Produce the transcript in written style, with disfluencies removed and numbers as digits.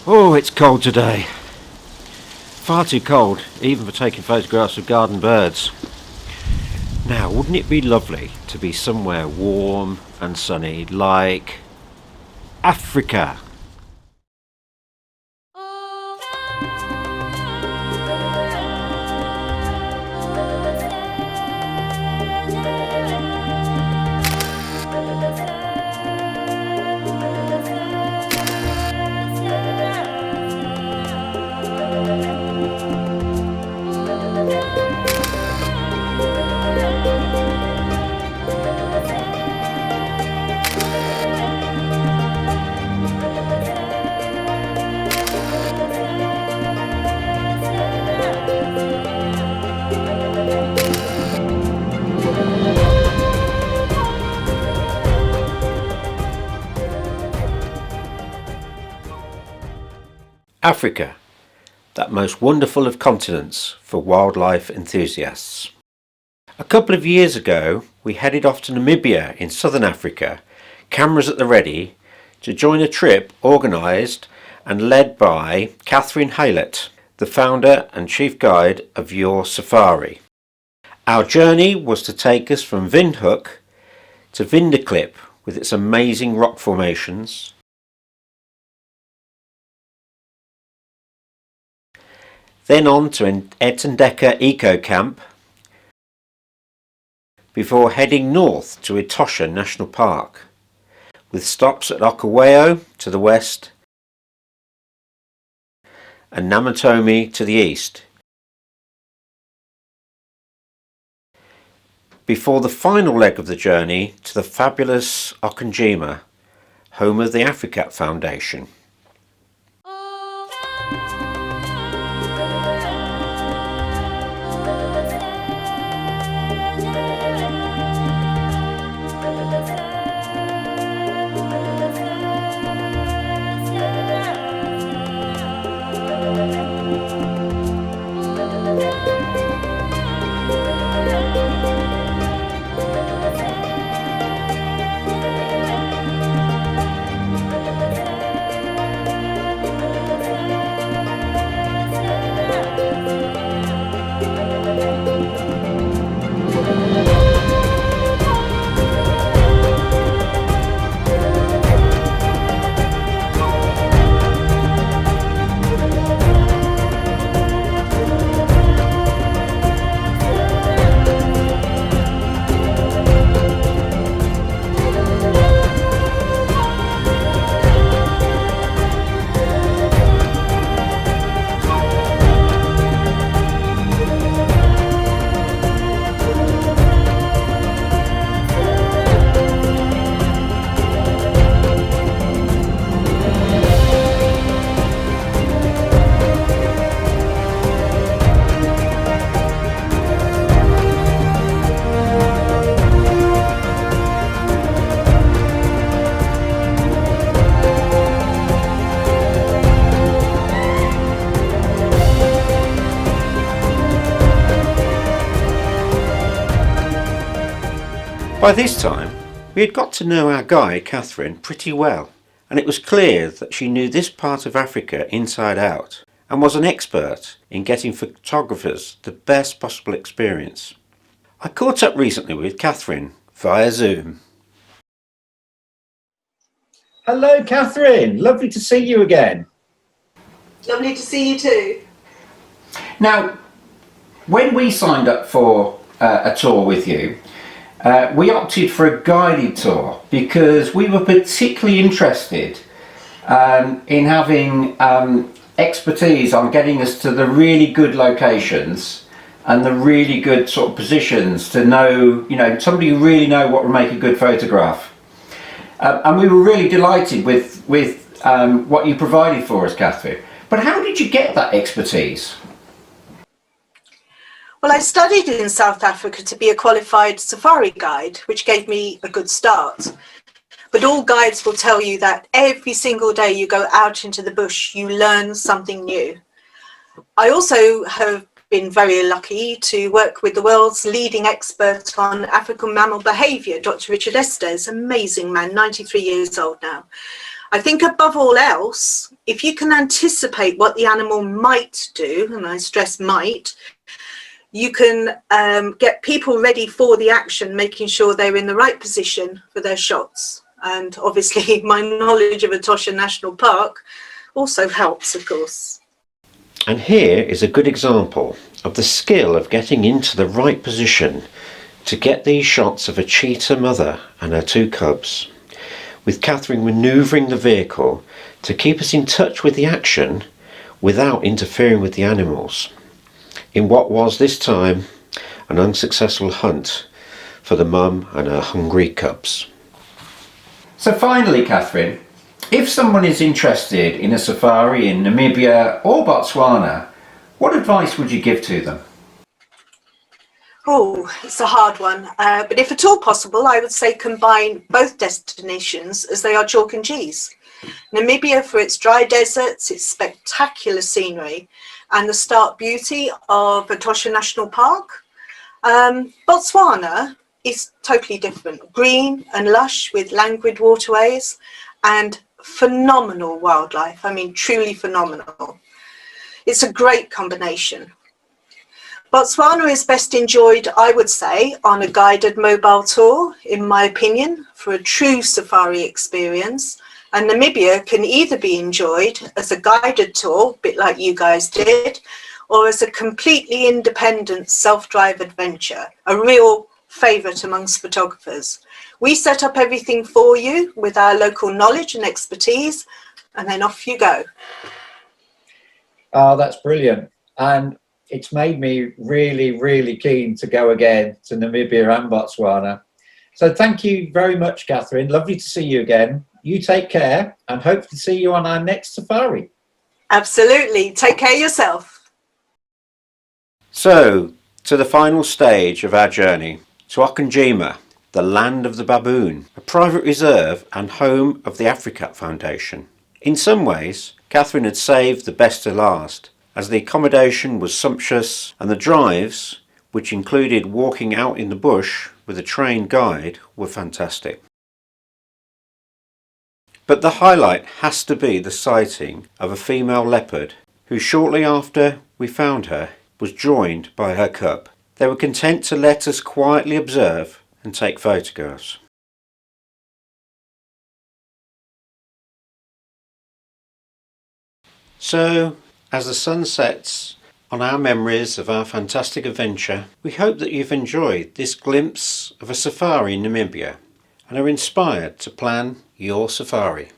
Oh, it's cold today. Far too cold, even for taking photographs of garden birds. Now, wouldn't it be lovely to be somewhere warm and sunny, like Africa? Africa, that most wonderful of continents for wildlife enthusiasts. A couple of years ago, we headed off to Namibia in southern Africa, cameras at the ready, to join a trip organised and led by Catherine Haylett, the founder and chief guide of Your Safari. Our journey was to take us from Windhoek to Vinderklip with its amazing rock formations, then on to Etendeka Eco Camp, before heading north to Etosha National Park, with stops at Okawayo to the west and Namatomi to the east, before the final leg of the journey to the fabulous Okanjima, home of the Africat Foundation. By this time, we had got to know our guide, Catherine, pretty well, and it was clear that she knew this part of Africa inside out and was an expert in getting photographers the best possible experience. I caught up recently with Catherine via Zoom. Hello, Catherine. Lovely to see you again. Lovely to see you too. Now, when we signed up for a tour with you, we opted for a guided tour because we were particularly interested in having expertise on getting us to the really good locations and the really good sort of positions to know, somebody who really know what would make a good photograph. And we were really delighted with what you provided for us, Catherine. But how did you get that expertise? Well, I studied in South Africa to be a qualified safari guide, which gave me a good start. But all guides will tell you that every single day you go out into the bush, you learn something new. I also have been very lucky to work with the world's leading expert on African mammal behaviour, Dr. Richard Estes, amazing man, 93 years old now. I think above all else, if you can anticipate what the animal might do, and I stress might, you can get people ready for the action, making sure they're in the right position for their shots. And obviously my knowledge of Etosha National Park also helps, of course. And here is a good example of the skill of getting into the right position to get these shots of a cheetah mother and her 2 cubs, with Catherine manoeuvring the vehicle to keep us in touch with the action without interfering with the animals, in what was this time an unsuccessful hunt for the mum and her hungry cubs. So finally, Catherine, if someone is interested in a safari in Namibia or Botswana, what advice would you give to them? Oh, it's a hard one. But if at all possible, I would say combine both destinations, as they are chalk and cheese. Namibia for its dry deserts, its spectacular scenery, and the stark beauty of Etosha National Park. Botswana is totally different. Green and lush with languid waterways and phenomenal wildlife. I mean, truly phenomenal. It's a great combination. Botswana is best enjoyed, I would say, on a guided mobile tour, in my opinion, for a true safari experience. And Namibia can either be enjoyed as a guided tour, a bit like you guys did, or as a completely independent self-drive adventure, a real favourite amongst photographers. We set up everything for you with our local knowledge and expertise, and then off you go. Oh, that's brilliant. And it's made me really, really keen to go again to Namibia and Botswana. So thank you very much, Catherine. Lovely to see you again. You take care and hope to see you on our next safari. Absolutely. Take care yourself. So, to the final stage of our journey, to Okanjima, the land of the baboon, a private reserve and home of the Africat Foundation. In some ways, Catherine had saved the best to last, as the accommodation was sumptuous and the drives, which included walking out in the bush with a trained guide, were fantastic. But the highlight has to be the sighting of a female leopard, who shortly after we found her was joined by her cub. They were content to let us quietly observe and take photographs. So, as the sun sets on our memories of our fantastic adventure, we hope that you've enjoyed this glimpse of a safari in Namibia and are inspired to plan your safari.